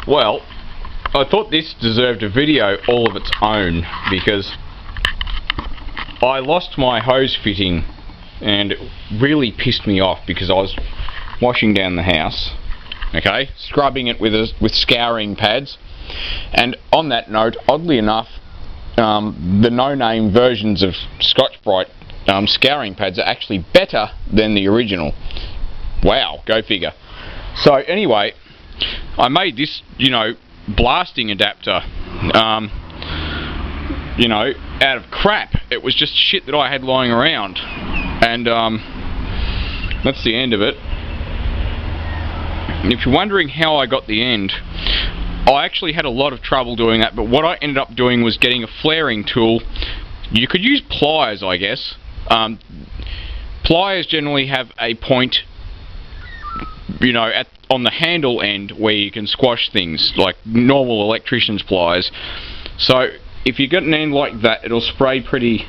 Well, I thought this deserved a video all of its own because I lost my hose fitting and it really pissed me off because I was washing down the house, okay, scrubbing it with scouring pads, and on that note, oddly enough, the no-name versions of Scotch-Brite scouring pads are actually better than the original. Wow, go figure. So anyway, I made this, blasting adapter, out of crap. It was just shit that I had lying around, and that's the end of it. If you're wondering how I got the end, I actually had a lot of trouble doing that, but what I ended up doing was getting a flaring tool. You could use pliers, I guess. Pliers generally have a point, on the handle end where you can squash things, like normal electrician's pliers. So if you get an end like that, it'll spray pretty...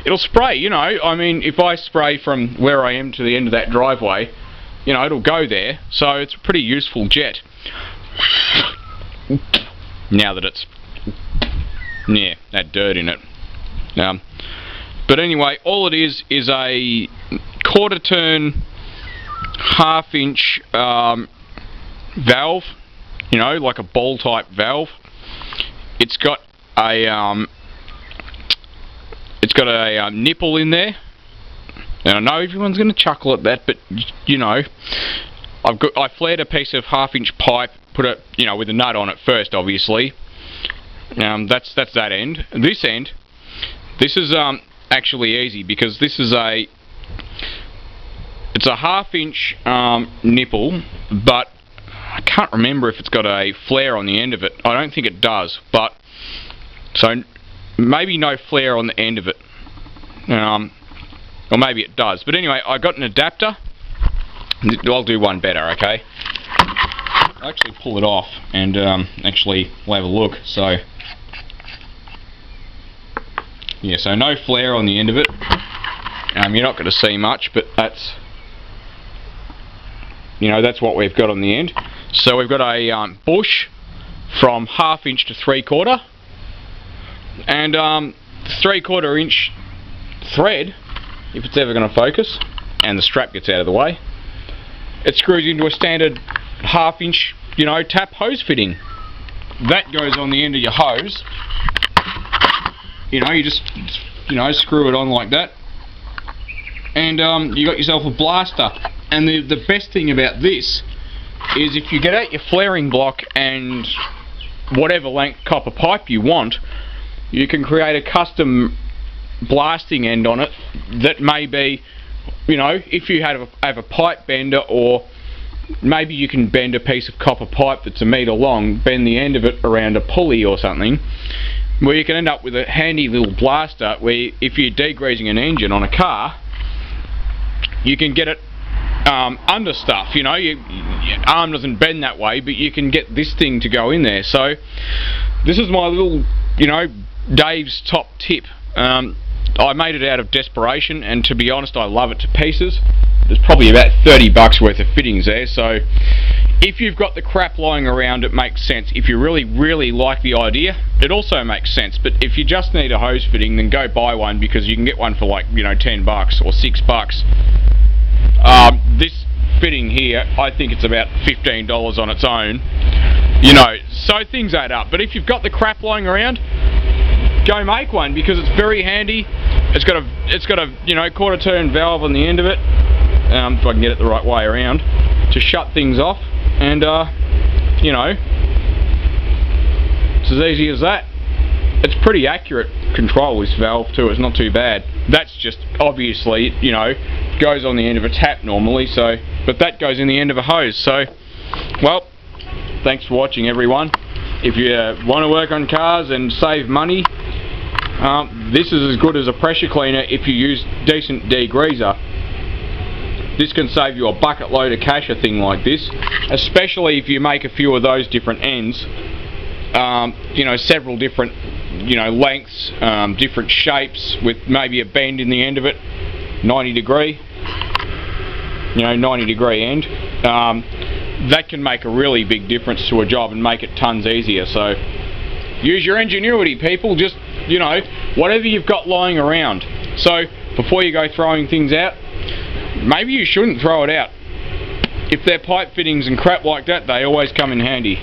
It'll spray, I mean, if I spray from where I am to the end of that driveway, it'll go there. So it's a pretty useful jet. Now that it's... yeah, that dirt in it. But anyway, all it is a quarter turn, half-inch valve, like a ball type valve. It's got a nipple in there, and I know everyone's going to chuckle at that, but I flared a piece of half-inch pipe, put it with a nut on it first, obviously. That's that end. This end, this is actually easy because this is it's a half-inch nipple, but I can't remember if it's got a flare on the end of it. I don't think it does, but so maybe no flare on the end of it, or maybe it does. But anyway, I got an adapter. I'll do one better, okay? I'll actually pull it off and actually we'll have a look. So yeah, so no flare on the end of it. You're not going to see much, but that's that's what we've got on the end. So we've got a bush from half-inch to 3/4, and 3/4 inch thread, if it's ever going to focus, and the strap gets out of the way. It screws into a standard half-inch, tap hose fitting. That goes on the end of your hose. You just, screw it on like that, and you got yourself a blaster. And the best thing about this is if you get out your flaring block and whatever length copper pipe you want, you can create a custom blasting end on it that may be, if you have a pipe bender, or maybe you can bend a piece of copper pipe that's 1 metre long, bend the end of it around a pulley or something, where you can end up with a handy little blaster where if you're degreasing an engine on a car, you can get it under stuff. Your arm doesn't bend that way, but you can get this thing to go in there. So this is my little, Dave's top tip. I made it out of desperation, and to be honest, I love it to pieces. There's probably about 30 bucks worth of fittings there, so if you've got the crap lying around, it makes sense. If you really, really like the idea, it also makes sense. But if you just need a hose fitting, then go buy one, because you can get one for like, 10 bucks or 6 bucks. This fitting here, I think it's about $15 on its own. So things add up. But if you've got the crap lying around, go make one, because it's very handy. It's got a quarter turn valve on the end of it, if I can get it the right way around, to shut things off, and it's as easy as that. It's pretty accurate control, this valve too. It's not too bad. That's just obviously goes on the end of a tap normally, so but that goes in the end of a hose. So well, thanks for watching, everyone. If you want to work on cars and save money, this is as good as a pressure cleaner if you use decent degreaser. This can save you a bucket load of cash, a thing like this, especially if you make a few of those different ends. Several different lengths, different shapes, with maybe a bend in the end of it, 90 degree end. that can make a really big difference to a job and make it tons easier. So use your ingenuity, people. Just, you know, whatever you've got lying around. So before you go throwing things out, maybe you shouldn't throw it out. If they're pipe fittings and crap like that, they always come in handy.